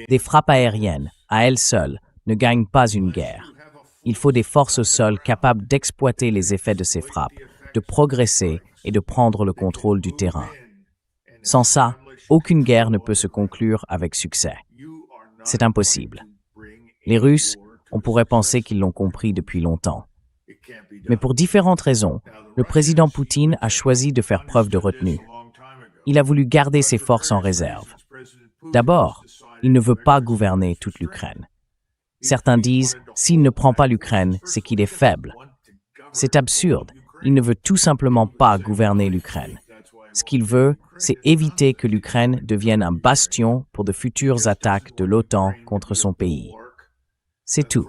Des frappes aériennes, à elles seules, ne gagnent pas une guerre. Il faut des forces au sol capables d'exploiter les effets de ces frappes, de progresser et de prendre le contrôle du terrain. Sans ça, aucune guerre ne peut se conclure avec succès. C'est impossible. Les Russes, on pourrait penser qu'ils l'ont compris depuis longtemps. Mais pour différentes raisons, le président Poutine a choisi de faire preuve de retenue. Il a voulu garder ses forces en réserve. D'abord, il ne veut pas gouverner toute l'Ukraine. Certains disent, s'il ne prend pas l'Ukraine, c'est qu'il est faible. C'est absurde. Il ne veut tout simplement pas gouverner l'Ukraine. Ce qu'il veut, c'est éviter que l'Ukraine devienne un bastion pour de futures attaques de l'OTAN contre son pays. C'est tout.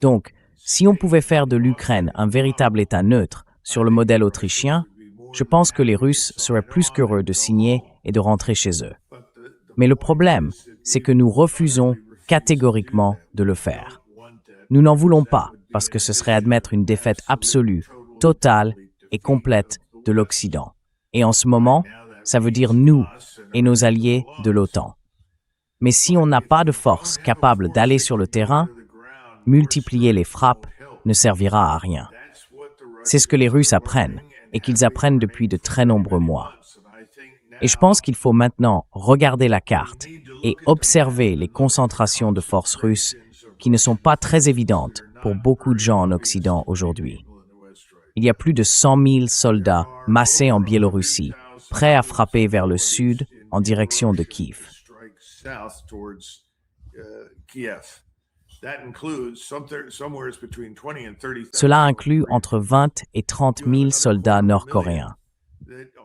Donc, si on pouvait faire de l'Ukraine un véritable État neutre sur le modèle autrichien, je pense que les Russes seraient plus qu'heureux de signer et de rentrer chez eux. Mais le problème, c'est que nous refusons catégoriquement de le faire. Nous n'en voulons pas parce que ce serait admettre une défaite absolue, totale et complète de l'Occident. Et en ce moment, ça veut dire nous et nos alliés de l'OTAN. Mais si on n'a pas de force capable d'aller sur le terrain, multiplier les frappes ne servira à rien. C'est ce que les Russes apprennent, et qu'ils apprennent depuis de très nombreux mois. Et je pense qu'il faut maintenant regarder la carte et observer les concentrations de forces russes qui ne sont pas très évidentes pour beaucoup de gens en Occident aujourd'hui. Il y a plus de 100 000 soldats massés en Biélorussie, prêts à frapper vers le sud en direction de Kiev. Cela inclut entre 20 et 30 000 soldats nord-coréens.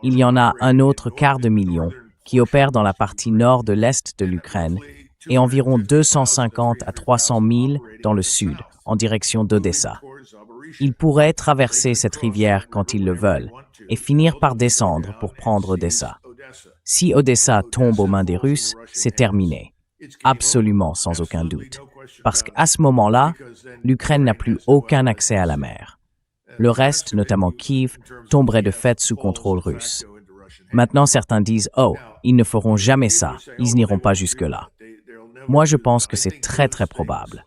Il y en a un autre quart de million qui opère dans la partie nord de l'est de l'Ukraine et environ 250 à 300 000 dans le sud, en direction d'Odessa. Ils pourraient traverser cette rivière quand ils le veulent et finir par descendre pour prendre Odessa. Si Odessa tombe aux mains des Russes, c'est terminé. Absolument, sans aucun doute. Parce qu'à ce moment-là, l'Ukraine n'a plus aucun accès à la mer. Le reste, notamment Kiev, tomberait de fait sous contrôle russe. Maintenant, certains disent « Oh, ils ne feront jamais ça, ils n'iront pas jusque-là ». Moi, je pense que c'est très très probable.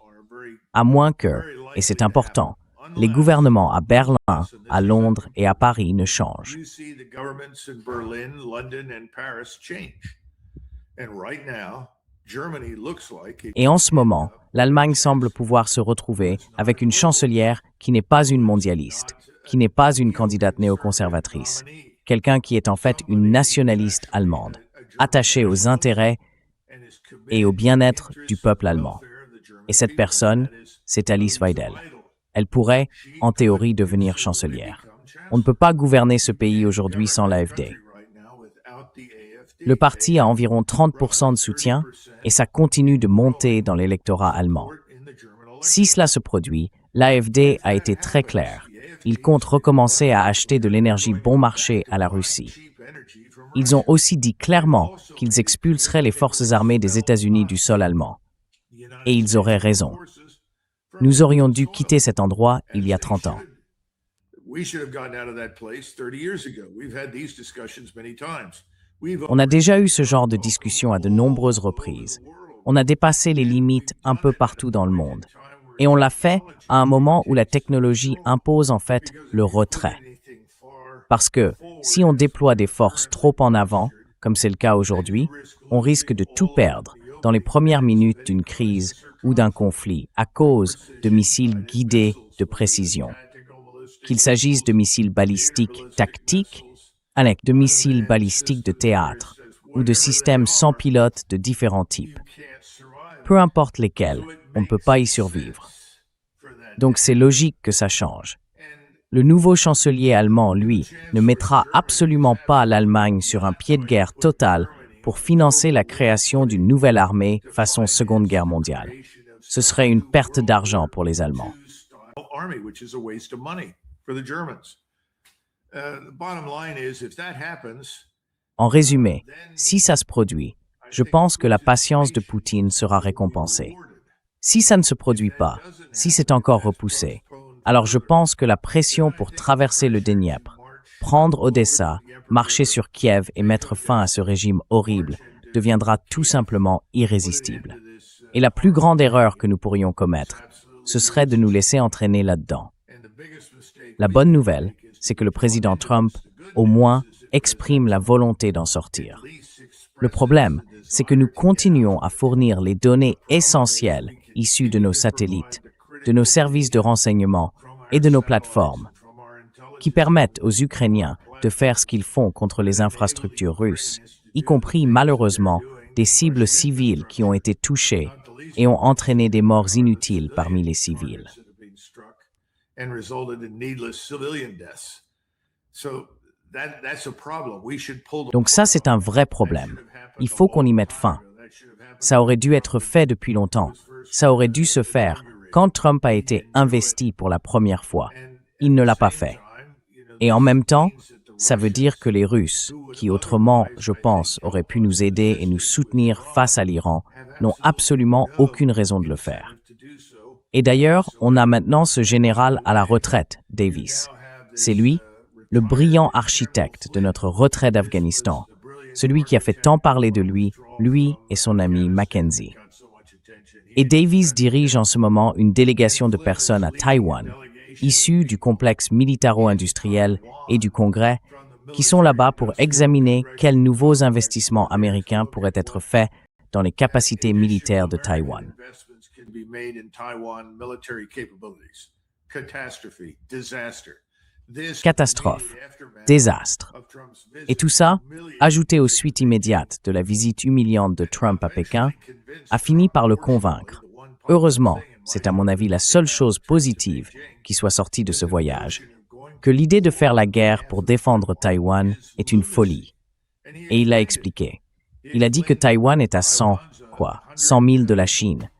À moins que, et c'est important, les gouvernements à Berlin, à Londres et à Paris ne changent. Et en ce moment, l'Allemagne semble pouvoir se retrouver avec une chancelière qui n'est pas une mondialiste, qui n'est pas une candidate néoconservatrice, quelqu'un qui est en fait une nationaliste allemande, attachée aux intérêts et au bien-être du peuple allemand. Et cette personne, c'est Alice Weidel. Elle pourrait, en théorie, devenir chancelière. On ne peut pas gouverner ce pays aujourd'hui sans l'AfD. Le parti a environ 30% de soutien et ça continue de monter dans l'électorat allemand. Si cela se produit, l'AfD a été très clair. Ils comptent recommencer à acheter de l'énergie bon marché à la Russie. Ils ont aussi dit clairement qu'ils expulseraient les forces armées des États-Unis du sol allemand. Et ils auraient raison. Nous aurions dû quitter cet endroit il y a 30 ans. On a déjà eu ce genre de discussion à de nombreuses reprises. On a dépassé les limites un peu partout dans le monde. Et on l'a fait à un moment où la technologie impose en fait le retrait. Parce que si on déploie des forces trop en avant, comme c'est le cas aujourd'hui, on risque de tout perdre dans les premières minutes d'une crise ou d'un conflit à cause de missiles guidés de précision. Qu'il s'agisse de missiles balistiques tactiques, de missiles balistiques de théâtre ou de systèmes sans pilote de différents types. Peu importe lesquels, on ne peut pas y survivre. Donc c'est logique que ça change. Le nouveau chancelier allemand, lui, ne mettra absolument pas l'Allemagne sur un pied de guerre total pour financer la création d'une nouvelle armée façon Seconde Guerre mondiale. Ce serait une perte d'argent pour les Allemands. En résumé, si ça se produit, je pense que la patience de Poutine sera récompensée. Si ça ne se produit pas, si c'est encore repoussé, Alors je pense que la pression pour traverser le Dniepr, prendre Odessa, marcher sur Kiev et mettre fin à ce régime horrible deviendra tout simplement irrésistible. Et la plus grande erreur que nous pourrions commettre, ce serait de nous laisser entraîner là-dedans. La bonne nouvelle, c'est que le président Trump, au moins, exprime la volonté d'en sortir. Le problème, c'est que nous continuons à fournir les données essentielles issues de nos satellites, de nos services de renseignement et de nos plateformes, qui permettent aux Ukrainiens de faire ce qu'ils font contre les infrastructures russes, y compris malheureusement des cibles civiles qui ont été touchées et ont entraîné des morts inutiles parmi les civils. Donc ça, c'est un vrai problème. Il faut qu'on y mette fin. Ça aurait dû être fait depuis longtemps. Ça aurait dû se faire quand Trump a été investi pour la première fois. Il ne l'a pas fait. Et en même temps, ça veut dire que les Russes, qui autrement, je pense, auraient pu nous aider et nous soutenir face à l'Iran, n'ont absolument aucune raison de le faire. Et d'ailleurs, on a maintenant ce général à la retraite, Davis. C'est lui, le brillant architecte de notre retrait d'Afghanistan, celui qui a fait tant parler de lui et son ami Mackenzie. Et Davis dirige en ce moment une délégation de personnes à Taïwan, issues du complexe militaro-industriel et du Congrès, qui sont là-bas pour examiner quels nouveaux investissements américains pourraient être faits dans les capacités militaires de Taïwan. Catastrophe, désastre. Et tout ça, ajouté aux suites immédiates de la visite humiliante de Trump à Pékin, a fini par le convaincre. Heureusement, c'est à mon avis la seule chose positive qui soit sortie de ce voyage, que l'idée de faire la guerre pour défendre Taïwan est une folie. Et il l'a expliqué. Il a dit que Taïwan est à 100 000 de la Chine.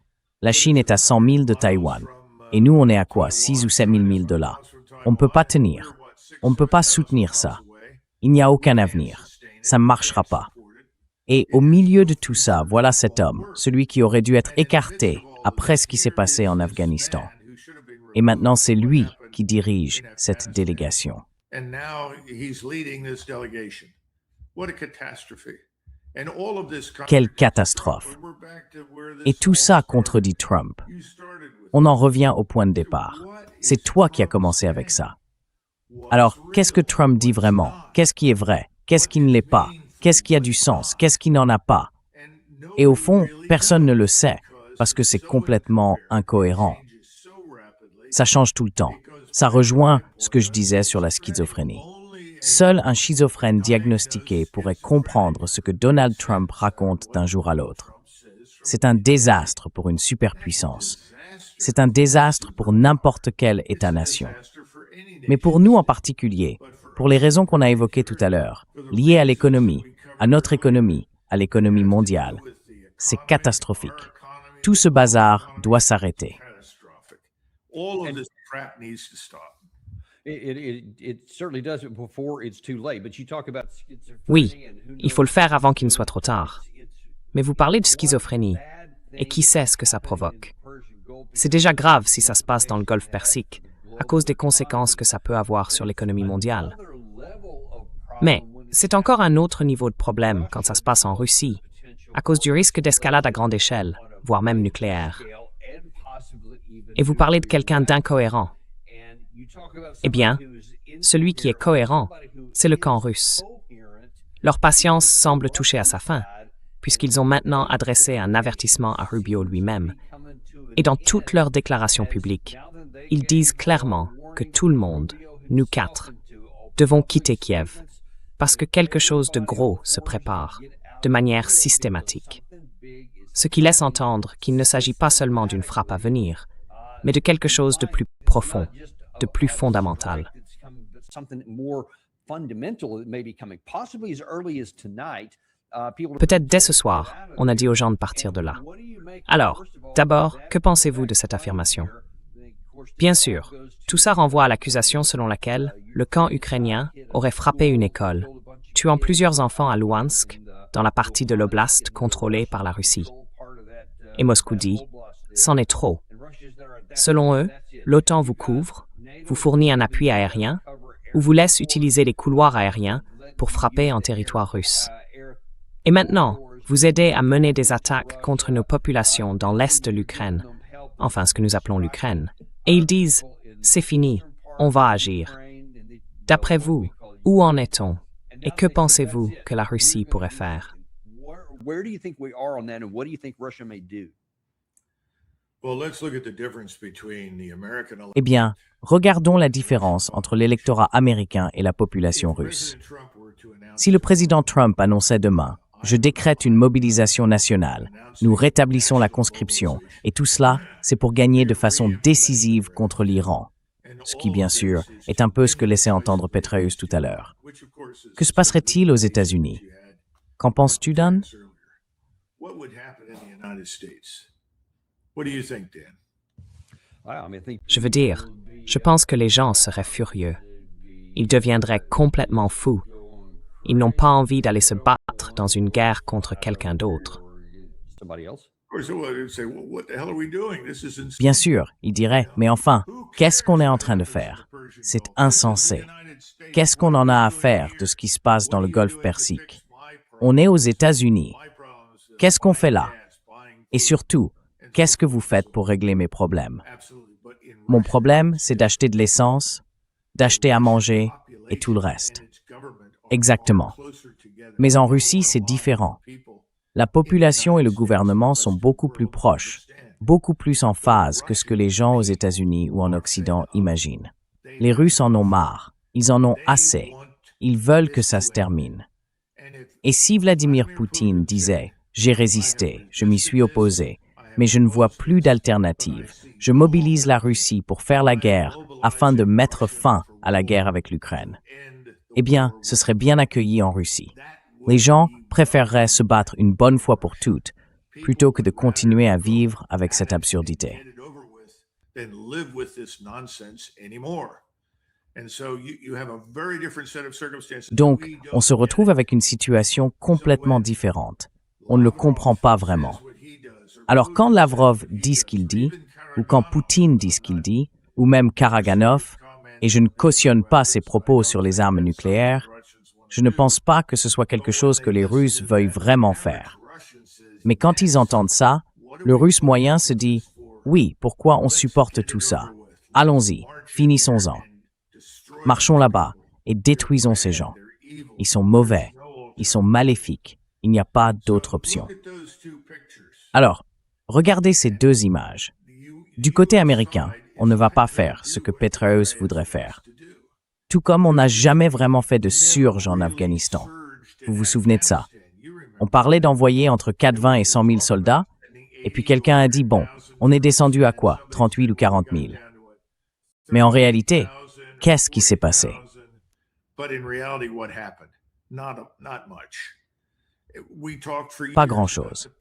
La Chine est à 100 000 de Taïwan. Et nous, on est à quoi, 6 ou 7 000 milles de là. On ne peut pas tenir. On ne peut pas soutenir ça. Il n'y a aucun avenir. Ça ne marchera pas. Et au milieu de tout ça, voilà cet homme, celui qui aurait dû être écarté après ce qui s'est passé en Afghanistan. Et maintenant, c'est lui qui dirige cette délégation. Quelle catastrophe! Et tout ça contredit Trump. On en revient au point de départ. C'est toi qui as commencé avec ça. Alors, qu'est-ce que Trump dit vraiment? Qu'est-ce qui est vrai? Qu'est-ce qui ne l'est pas? Qu'est-ce qui a du sens? Qu'est-ce qui n'en a pas? Et au fond, personne ne le sait, parce que c'est complètement incohérent. Ça change tout le temps. Ça rejoint ce que je disais sur la schizophrénie. Seul un schizophrène diagnostiqué pourrait comprendre ce que Donald Trump raconte d'un jour à l'autre. C'est un désastre pour une superpuissance. C'est un désastre pour n'importe quel État-nation. Mais pour nous en particulier, pour les raisons qu'on a évoquées tout à l'heure, liées à l'économie, à notre économie, à l'économie mondiale, c'est catastrophique. Tout ce bazar doit s'arrêter. Oui, il faut le faire avant qu'il ne soit trop tard. Mais vous parlez de schizophrénie, et qui sait ce que ça provoque? C'est déjà grave si ça se passe dans le Golfe Persique, à cause des conséquences que ça peut avoir sur l'économie mondiale. Mais c'est encore un autre niveau de problème quand ça se passe en Russie, à cause du risque d'escalade à grande échelle, voire même nucléaire. Et vous parlez de quelqu'un d'incohérent. Eh bien, celui qui est cohérent, c'est le camp russe. Leur patience semble toucher à sa fin, puisqu'ils ont maintenant adressé un avertissement à Rubio lui-même. Et dans toutes leurs déclarations publiques, ils disent clairement que tout le monde, nous quatre, devons quitter Kiev, parce que quelque chose de gros se prépare, de manière systématique. Ce qui laisse entendre qu'il ne s'agit pas seulement d'une frappe à venir, mais de quelque chose de plus profond, de plus fondamental. Peut-être dès ce soir, on a dit aux gens de partir de là. Alors, d'abord, que pensez-vous de cette affirmation? Bien sûr, tout ça renvoie à l'accusation selon laquelle le camp ukrainien aurait frappé une école, tuant plusieurs enfants à Louhansk, dans la partie de l'oblast contrôlée par la Russie. Et Moscou dit « c'en est trop ». Selon eux, l'OTAN vous couvre, vous fournit un appui aérien ou vous laisse utiliser les couloirs aériens pour frapper en territoire russe. Et maintenant, vous aidez à mener des attaques contre nos populations dans l'est de l'Ukraine, enfin ce que nous appelons l'Ukraine. Et ils disent, c'est fini, on va agir. D'après vous, où en est-on? Et que pensez-vous que la Russie pourrait faire? Where do you think we are on that, and what do you think Russia may do? Eh bien, regardons la différence entre l'électorat américain et la population russe. Si le président Trump annonçait demain « Je décrète une mobilisation nationale, nous rétablissons la conscription, et tout cela, c'est pour gagner de façon décisive contre l'Iran », ce qui, bien sûr, est un peu ce que laissait entendre Petraeus tout à l'heure. Que se passerait-il aux États-Unis? Qu'en penses-tu, Dan? Je veux dire, je pense que les gens seraient furieux. Ils deviendraient complètement fous. Ils n'ont pas envie d'aller se battre dans une guerre contre quelqu'un d'autre. Bien sûr, ils diraient, mais enfin, qu'est-ce qu'on est en train de faire? C'est insensé. Qu'est-ce qu'on en a à faire de ce qui se passe dans le Golfe Persique? On est aux États-Unis. Qu'est-ce qu'on fait là? Et surtout, qu'est-ce que vous faites pour régler mes problèmes? Mon problème, c'est d'acheter de l'essence, d'acheter à manger et tout le reste. Exactement. Mais en Russie, c'est différent. La population et le gouvernement sont beaucoup plus proches, beaucoup plus en phase que ce que les gens aux États-Unis ou en Occident imaginent. Les Russes en ont marre. Ils en ont assez. Ils veulent que ça se termine. Et si Vladimir Poutine disait « J'ai résisté, je m'y suis opposé, mais je ne vois plus d'alternative. Je mobilise la Russie pour faire la guerre afin de mettre fin à la guerre avec l'Ukraine. » Eh bien, ce serait bien accueilli en Russie. Les gens préféreraient se battre une bonne fois pour toutes, plutôt que de continuer à vivre avec cette absurdité. Donc, on se retrouve avec une situation complètement différente. On ne le comprend pas vraiment. Alors quand Lavrov dit ce qu'il dit, ou quand Poutine dit ce qu'il dit, ou même Karaganov, et je ne cautionne pas ses propos sur les armes nucléaires, je ne pense pas que ce soit quelque chose que les Russes veuillent vraiment faire. Mais quand ils entendent ça, le Russe moyen se dit « Oui, pourquoi on supporte tout ça? Allons-y, finissons-en. Marchons là-bas et détruisons ces gens. Ils sont mauvais, ils sont maléfiques, il n'y a pas d'autre option. » Alors, regardez ces deux images. Du côté américain, on ne va pas faire ce que Petraeus voudrait faire. Tout comme on n'a jamais vraiment fait de surge en Afghanistan. Vous vous souvenez de ça? On parlait d'envoyer entre 80 et 100 000 soldats, et puis quelqu'un a dit, bon, on est descendu à quoi? 38 ou 40 000. Mais en réalité, qu'est-ce qui s'est passé? Pas grand-chose.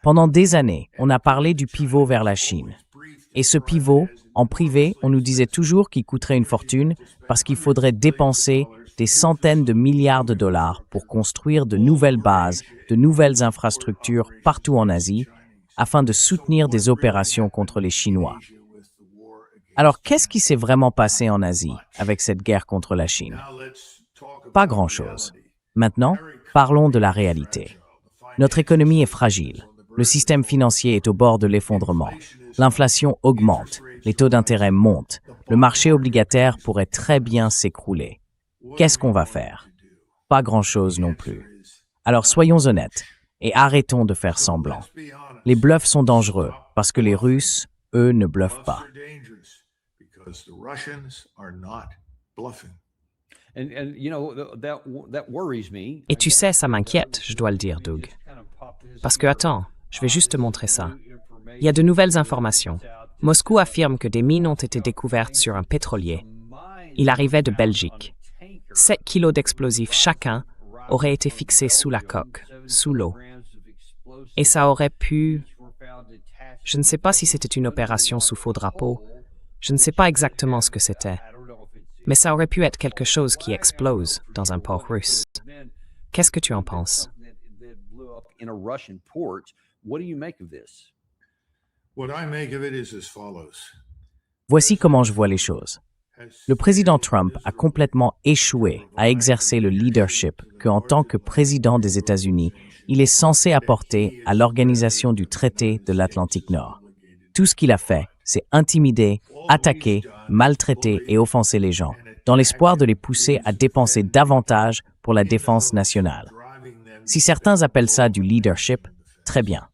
Pendant des années, on a parlé du pivot vers la Chine. Et ce pivot, en privé, on nous disait toujours qu'il coûterait une fortune parce qu'il faudrait dépenser des centaines de milliards de dollars pour construire de nouvelles bases, de nouvelles infrastructures partout en Asie, afin de soutenir des opérations contre les Chinois. Alors, qu'est-ce qui s'est vraiment passé en Asie avec cette guerre contre la Chine? Pas grand-chose. Maintenant, parlons de la réalité. Notre économie est fragile. Le système financier est au bord de l'effondrement. L'inflation augmente. Les taux d'intérêt montent. Le marché obligataire pourrait très bien s'écrouler. Qu'est-ce qu'on va faire? Pas grand-chose non plus. Alors soyons honnêtes et arrêtons de faire semblant. Les bluffs sont dangereux parce que les Russes, eux, ne bluffent pas. Et tu sais, ça m'inquiète, je dois le dire, Doug. Parce que, attends, je vais juste te montrer ça. Il y a de nouvelles informations. Moscou affirme que des mines ont été découvertes sur un pétrolier. Il arrivait de Belgique. 7 kilos d'explosifs chacun auraient été fixés sous la coque, sous l'eau. Et ça aurait pu... Je ne sais pas si c'était une opération sous faux drapeau. Je ne sais pas exactement ce que c'était. Mais ça aurait pu être quelque chose qui explose dans un port russe. Qu'est-ce que tu en penses? What do you make of this? What I make of it is as follows. Voici comment je vois les choses. Le président Trump a complètement échoué à exercer le leadership qu'en tant que président des États-Unis, il est censé apporter à l'organisation du traité de l'Atlantique Nord. Tout ce qu'il a fait, c'est intimider, attaquer, maltraiter et offenser les gens, dans l'espoir de les pousser à dépenser davantage pour la défense nationale. Si certains appellent ça du leadership, très bien.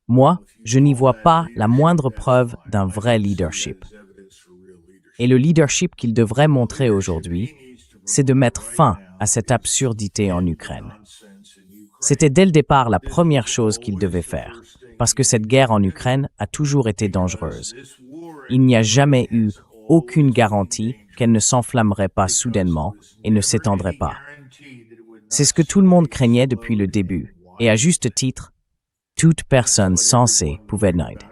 Moi, je n'y vois pas la moindre preuve d'un vrai leadership. Et le leadership qu'il devrait montrer aujourd'hui, c'est de mettre fin à cette absurdité en Ukraine. C'était dès le départ la première chose qu'il devait faire, parce que cette guerre en Ukraine a toujours été dangereuse. Il n'y a jamais eu aucune garantie qu'elle ne s'enflammerait pas soudainement et ne s'étendrait pas. C'est ce que tout le monde craignait depuis le début, et à juste titre, toute personne sensée pouvait naître.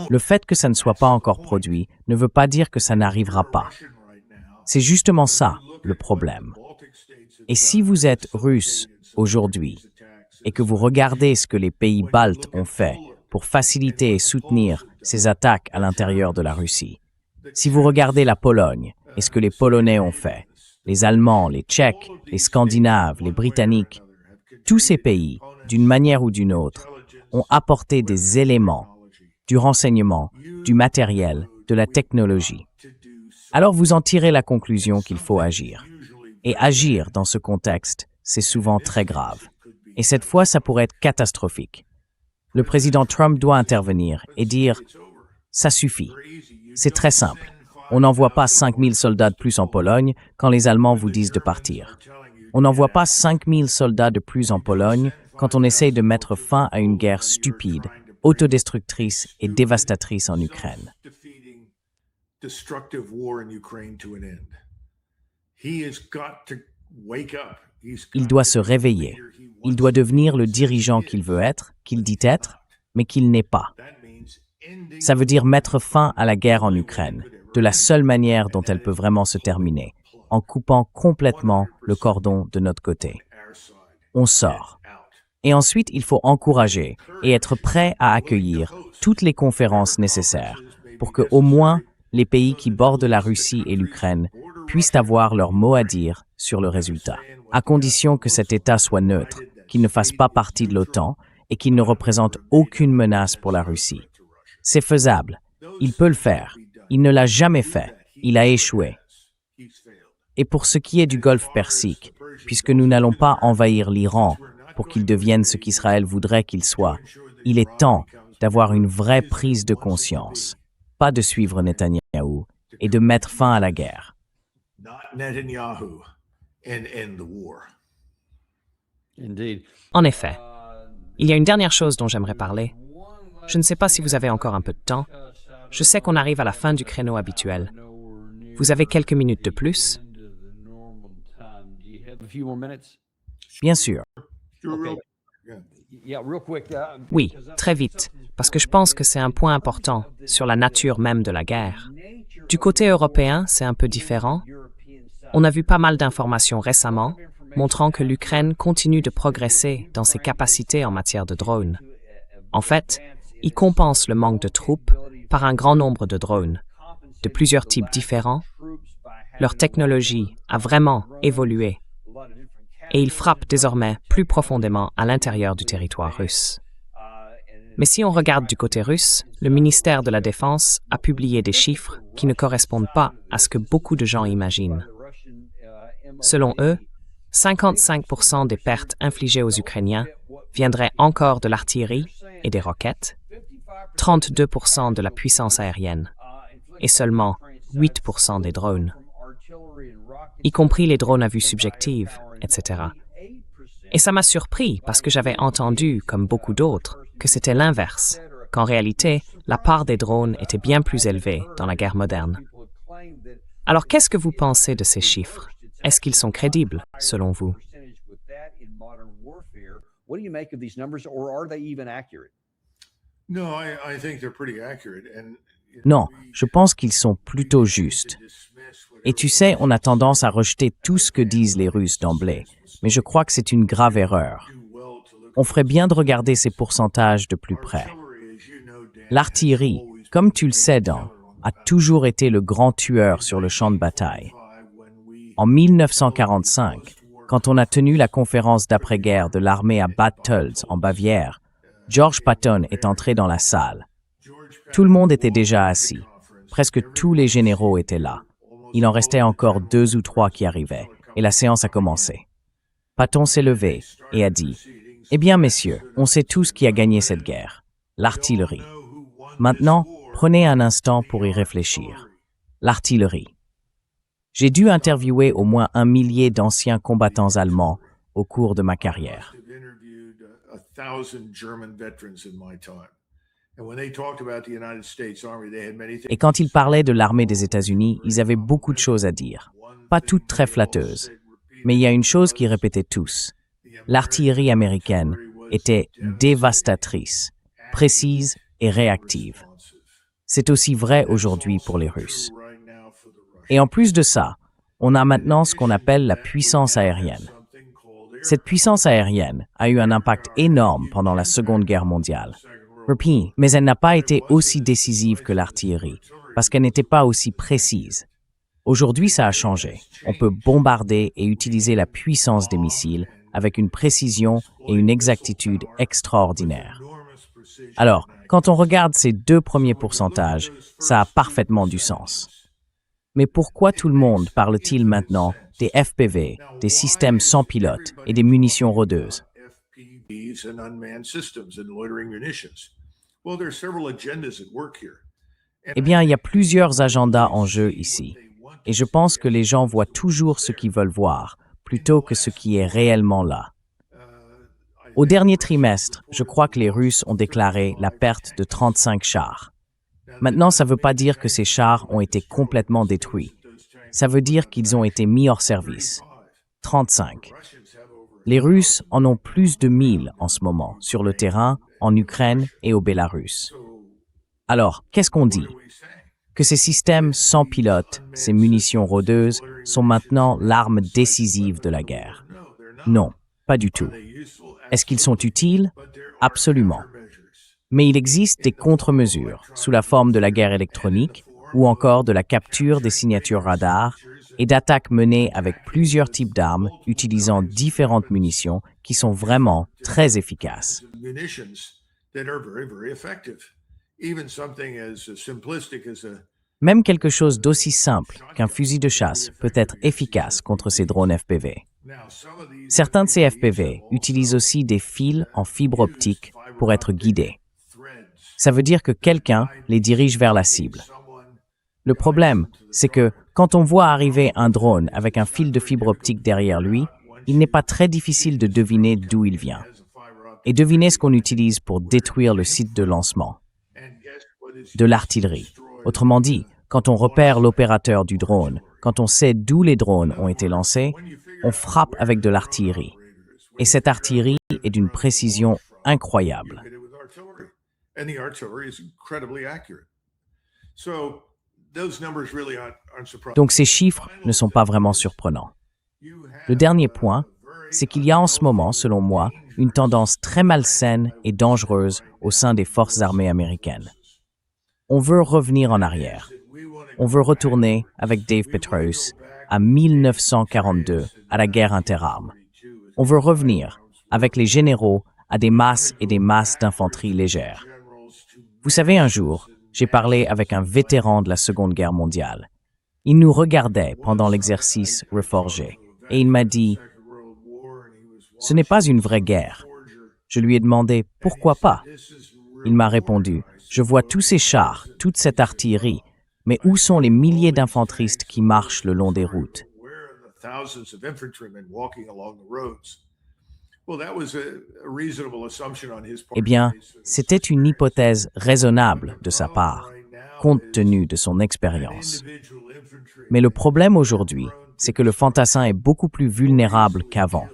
Le fait que ça ne soit pas encore produit ne veut pas dire que ça n'arrivera pas. C'est justement ça, le problème. Et si vous êtes russe aujourd'hui et que vous regardez ce que les pays baltes ont fait pour faciliter et soutenir ces attaques à l'intérieur de la Russie, si vous regardez la Pologne et ce que les Polonais ont fait, les Allemands, les Tchèques, les Scandinaves, les Britanniques, tous ces pays, d'une manière ou d'une autre, ont apporté des éléments, du renseignement, du matériel, de la technologie. Alors vous en tirez la conclusion qu'il faut agir. Et agir dans ce contexte, c'est souvent très grave. Et cette fois, ça pourrait être catastrophique. Le président Trump doit intervenir et dire « ça suffit ». C'est très simple. On n'envoie pas 5000 soldats de plus en Pologne quand les Allemands vous disent de partir. On n'envoie pas 5000 soldats de plus en Pologne quand on essaye de mettre fin à une guerre stupide, autodestructrice et dévastatrice en Ukraine. Il doit se réveiller. Il doit devenir le dirigeant qu'il veut être, qu'il dit être, mais qu'il n'est pas. Ça veut dire mettre fin à la guerre en Ukraine, de la seule manière dont elle peut vraiment se terminer, en coupant complètement le cordon de notre côté. On sort. Et ensuite, il faut encourager et être prêt à accueillir toutes les conférences nécessaires pour que, au moins, les pays qui bordent la Russie et l'Ukraine puissent avoir leur mot à dire sur le résultat, à condition que cet État soit neutre, qu'il ne fasse pas partie de l'OTAN et qu'il ne représente aucune menace pour la Russie. C'est faisable. Il peut le faire. Il ne l'a jamais fait. Il a échoué. Et pour ce qui est du Golfe Persique, puisque nous n'allons pas envahir l'Iran pour qu'il devienne ce qu'Israël voudrait qu'il soit, il est temps d'avoir une vraie prise de conscience, pas de suivre Netanyahou et de mettre fin à la guerre. En effet, il y a une dernière chose dont j'aimerais parler. Je ne sais pas si vous avez encore un peu de temps. Je sais qu'on arrive à la fin du créneau habituel. Vous avez quelques minutes de plus? Bien sûr. Oui, très vite, parce que je pense que c'est un point important sur la nature même de la guerre. Du côté européen, c'est un peu différent. On a vu pas mal d'informations récemment montrant que l'Ukraine continue de progresser dans ses capacités en matière de drones. En fait, il compense le manque de troupes par un grand nombre de drones, de plusieurs types différents. Leur technologie a vraiment évolué et ils frappent désormais plus profondément à l'intérieur du territoire russe. Mais si on regarde du côté russe, le ministère de la Défense a publié des chiffres qui ne correspondent pas à ce que beaucoup de gens imaginent. Selon eux, 55% des pertes infligées aux Ukrainiens viendraient encore de l'artillerie et des roquettes, 32% de la puissance aérienne et seulement 8% des drones, y compris les drones à vue subjective, etc. Et ça m'a surpris parce que j'avais entendu, comme beaucoup d'autres, que c'était l'inverse, qu'en réalité, la part des drones était bien plus élevée dans la guerre moderne. Alors qu'est-ce que vous pensez de ces chiffres? Est-ce qu'ils sont crédibles, selon vous? Non, je pense qu'ils sont plutôt justes. Et tu sais, on a tendance à rejeter tout ce que disent les Russes d'emblée, mais je crois que c'est une grave erreur. on ferait bien de regarder ces pourcentages de plus près. L'artillerie, comme tu le sais, Dan, a toujours été le grand tueur sur le champ de bataille. En 1945, quand on a tenu la conférence d'après-guerre de l'armée à Bad Tölz, en Bavière, George Patton est entré dans la salle. Tout le monde était déjà assis. Presque tous les généraux étaient là. Il en restait encore 2 ou 3 qui arrivaient, et la séance a commencé. Patton s'est levé et a dit « Eh bien, messieurs, on sait tous qui a gagné cette guerre. L'artillerie. Maintenant, prenez un instant pour y réfléchir. L'artillerie. J'ai dû interviewer au moins 1 millier d'anciens combattants allemands au cours de ma carrière. Et quand ils parlaient de l'armée des États-Unis, ils avaient beaucoup de choses à dire. Pas toutes très flatteuses. Mais il y a une chose qu'ils répétaient tous. L'artillerie américaine était dévastatrice, précise et réactive. C'est aussi vrai aujourd'hui pour les Russes. Et en plus de ça, on a maintenant ce qu'on appelle la puissance aérienne. Cette puissance aérienne a eu un impact énorme pendant la Seconde Guerre mondiale. Mais elle n'a pas été aussi décisive que l'artillerie, parce qu'elle n'était pas aussi précise. Aujourd'hui, ça a changé. On peut bombarder et utiliser la puissance des missiles avec une précision et une exactitude extraordinaires. Alors, quand on regarde ces 2 premiers pourcentages, ça a parfaitement du sens. Mais pourquoi tout le monde parle-t-il maintenant des FPV, des systèmes sans pilote et des munitions rôdeuses? Eh bien, il y a plusieurs agendas en jeu ici. Et je pense que les gens voient toujours ce qu'ils veulent voir, plutôt que ce qui est réellement là. Au dernier trimestre, je crois que les Russes ont déclaré la perte de 35 chars. Maintenant, ça ne veut pas dire que ces chars ont été complètement détruits. Ça veut dire qu'ils ont été mis hors service. 35. Les Russes en ont plus de 1000 en ce moment, sur le terrain, en Ukraine et au Bélarus. Alors, qu'est-ce qu'on dit? Que ces systèmes sans pilote, ces munitions rôdeuses, sont maintenant l'arme décisive de la guerre? Non, pas du tout. Est-ce qu'ils sont utiles? Absolument. Mais il existe des contre-mesures, sous la forme de la guerre électronique, ou encore de la capture des signatures radars, et d'attaques menées avec plusieurs types d'armes utilisant différentes munitions qui sont vraiment très efficaces. Même quelque chose d'aussi simple qu'un fusil de chasse peut être efficace contre ces drones FPV. Certains de ces FPV utilisent aussi des fils en fibre optique pour être guidés. Ça veut dire que quelqu'un les dirige vers la cible. Le problème, c'est que quand on voit arriver un drone avec un fil de fibre optique derrière lui, il n'est pas très difficile de deviner d'où il vient. Et devinez ce qu'on utilise pour détruire le site de lancement. De l'artillerie. Autrement dit, quand on repère l'opérateur du drone, quand on sait d'où les drones ont été lancés, on frappe avec de l'artillerie. Et cette artillerie est d'une précision incroyable. Donc ces chiffres ne sont pas vraiment surprenants. Le dernier point, c'est qu'il y a en ce moment, selon moi, une tendance très malsaine et dangereuse au sein des forces armées américaines. On veut revenir en arrière. On veut retourner, avec Dave Petraeus, à 1942, à la guerre interarmes. On veut revenir, avec les généraux, à des masses et des masses d'infanterie légère. Vous savez, un jour, j'ai parlé avec un vétéran de la Seconde Guerre mondiale. Il nous regardait pendant l'exercice Reforger, et il m'a dit « Ce n'est pas une vraie guerre ». Je lui ai demandé « Pourquoi pas ?» Il m'a répondu « Je vois tous ces chars, toute cette artillerie, mais où sont les milliers d'infanteristes qui marchent le long des routes ?» Eh bien, c'était une hypothèse raisonnable de sa part, compte tenu de son expérience. Mais le problème aujourd'hui, c'est que le fantassin est beaucoup plus vulnérable qu'avant.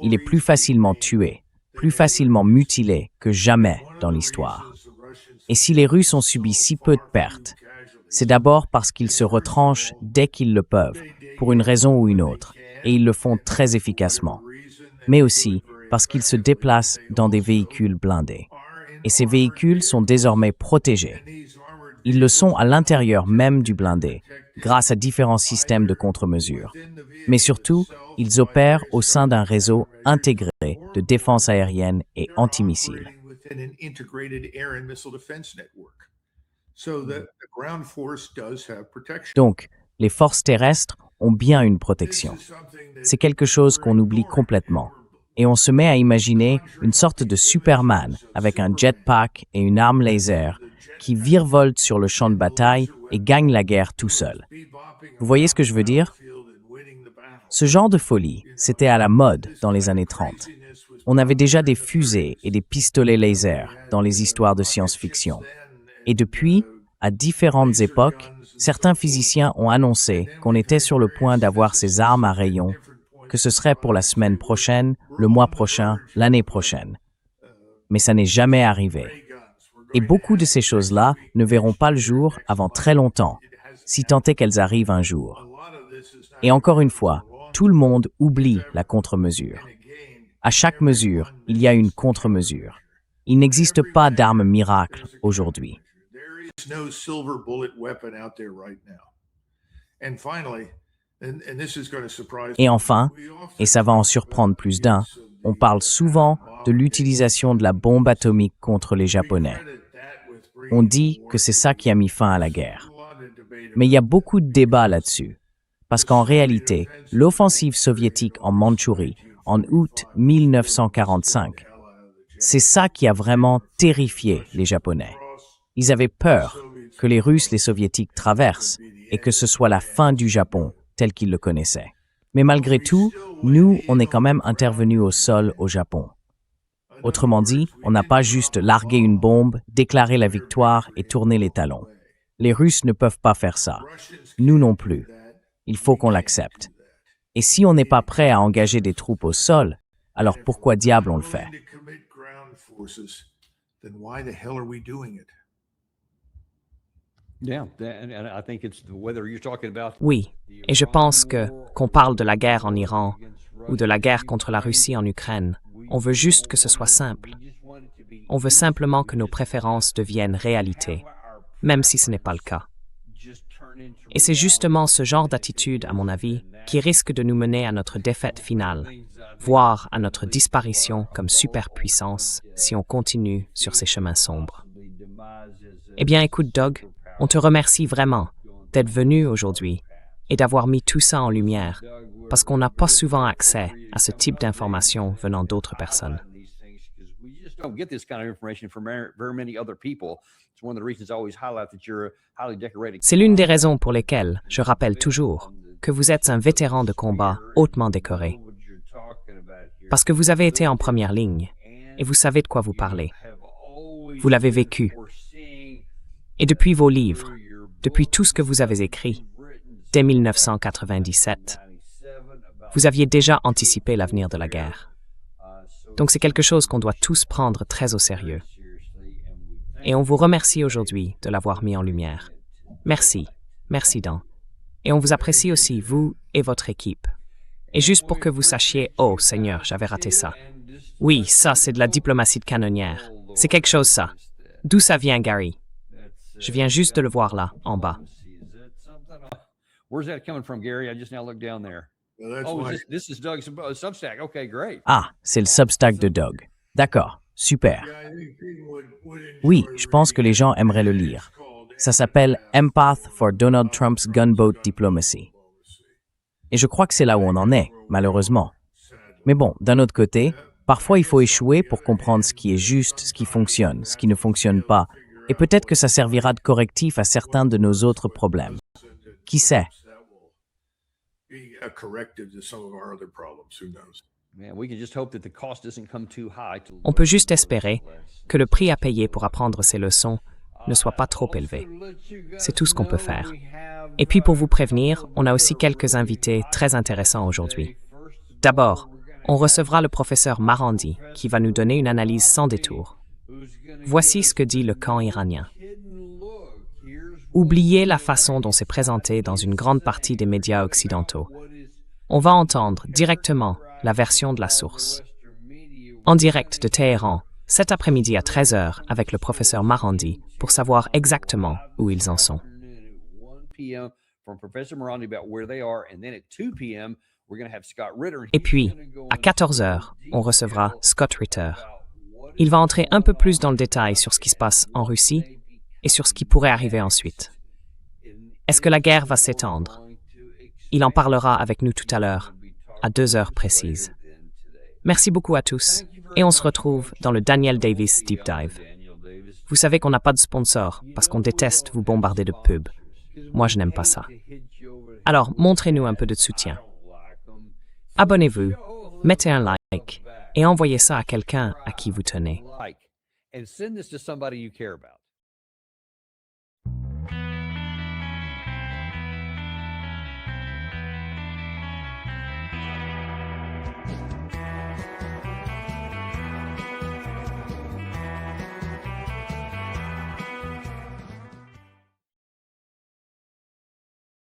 Il est plus facilement tué, plus facilement mutilé que jamais dans l'histoire. Et si les Russes ont subi si peu de pertes, c'est d'abord parce qu'ils se retranchent dès qu'ils le peuvent, pour une raison ou une autre, et ils le font très efficacement. Mais aussi parce qu'ils se déplacent dans des véhicules blindés. Et ces véhicules sont désormais protégés. Ils le sont à l'intérieur même du blindé, grâce à différents systèmes de contre-mesures. Mais surtout, ils opèrent au sein d'un réseau intégré de défense aérienne et antimissiles. Donc, les forces terrestres ont bien une protection. C'est quelque chose qu'on oublie complètement. Et on se met à imaginer une sorte de Superman avec un jetpack et une arme laser qui virevolte sur le champ de bataille et gagne la guerre tout seul. Vous voyez ce que je veux dire? Ce genre de folie, c'était à la mode dans les années 30. On avait déjà des fusées et des pistolets laser dans les histoires de science-fiction. Et depuis, à différentes époques, certains physiciens ont annoncé qu'on était sur le point d'avoir ces armes à rayons, que ce serait pour la semaine prochaine, le mois prochain, l'année prochaine. Mais ça n'est jamais arrivé. Et beaucoup de ces choses-là ne verront pas le jour avant très longtemps, si tant est qu'elles arrivent un jour. Et encore une fois, tout le monde oublie la contre-mesure. À chaque mesure, il y a une contre-mesure. Il n'existe pas d'arme miracle aujourd'hui. Et enfin, et ça va en surprendre plus d'un, on parle souvent de l'utilisation de la bombe atomique contre les Japonais. On dit que c'est ça qui a mis fin à la guerre. Mais il y a beaucoup de débats là-dessus, parce qu'en réalité, l'offensive soviétique en Mandchourie, en août 1945, c'est ça qui a vraiment terrifié les Japonais. Ils avaient peur que les Russes, les Soviétiques traversent et que ce soit la fin du Japon tel qu'ils le connaissaient. Mais malgré tout, nous, on est quand même intervenus au sol au Japon. Autrement dit, on n'a pas juste largué une bombe, déclaré la victoire et tourné les talons. Les Russes ne peuvent pas faire ça. Nous non plus. Il faut qu'on l'accepte. Et si on n'est pas prêt à engager des troupes au sol, alors pourquoi diable on le fait? Oui, et je pense qu'on parle de la guerre en Iran ou de la guerre contre la Russie en Ukraine, on veut juste que ce soit simple. On veut simplement que nos préférences deviennent réalité, même si ce n'est pas le cas. Et c'est justement ce genre d'attitude, à mon avis, qui risque de nous mener à notre défaite finale, voire à notre disparition comme superpuissance si on continue sur ces chemins sombres. Eh bien, écoute, Doug, on te remercie vraiment d'être venu aujourd'hui et d'avoir mis tout ça en lumière, parce qu'on n'a pas souvent accès à ce type d'informations venant d'autres personnes. C'est l'une des raisons pour lesquelles je rappelle toujours que vous êtes un vétéran de combat hautement décoré. Parce que vous avez été en première ligne et vous savez de quoi vous parlez. Vous l'avez vécu. Et depuis vos livres, depuis tout ce que vous avez écrit, dès 1997, vous aviez déjà anticipé l'avenir de la guerre. Donc c'est quelque chose qu'on doit tous prendre très au sérieux. Et on vous remercie aujourd'hui de l'avoir mis en lumière. Merci, merci Dan. Et on vous apprécie aussi, vous et votre équipe. Et juste pour que vous sachiez, oh Seigneur, j'avais raté ça. Oui, ça c'est de la diplomatie de canonnière. C'est quelque chose ça. D'où ça vient, Gary? Je viens juste de le voir là, en bas. Where's that coming from, Gary? I just now looked down there. Oh, this is Doug's Substack. Okay, great. Ah, c'est le Substack de Doug. D'accord, super. Oui, je pense que les gens aimeraient le lire. Ça s'appelle Empath for Donald Trump's Gunboat Diplomacy. Et je crois que c'est là où on en est, malheureusement. Mais bon, d'un autre côté, parfois il faut échouer pour comprendre ce qui est juste, ce qui fonctionne, ce qui ne fonctionne pas, et peut-être que ça servira de correctif à certains de nos autres problèmes. Qui sait? On peut juste espérer que le prix à payer pour apprendre ces leçons ne soit pas trop élevé. C'est tout ce qu'on peut faire. Et puis pour vous prévenir, on a aussi quelques invités très intéressants aujourd'hui. D'abord, on recevra le professeur Marandi qui va nous donner une analyse sans détour. Voici ce que dit le camp iranien. Oubliez la façon dont c'est présenté dans une grande partie des médias occidentaux. On va entendre directement la version de la source. en direct de Téhéran, cet après-midi à 13h avec le professeur Marandi pour savoir exactement où ils en sont. Et puis, à 14h, on recevra Scott Ritter. Il va entrer un peu plus dans le détail sur ce qui se passe en Russie et sur ce qui pourrait arriver ensuite. Est-ce que la guerre va s'étendre? Il en parlera avec nous tout à l'heure, à 2h précises. Merci beaucoup à tous, et on se retrouve dans le Daniel Davis Deep Dive. Vous savez qu'on n'a pas de sponsor, parce qu'on déteste vous bombarder de pubs. Moi, je n'aime pas ça. Alors, montrez-nous un peu de soutien. Abonnez-vous, mettez un like, et envoyez ça à quelqu'un à qui vous tenez. And send this to somebody you care about.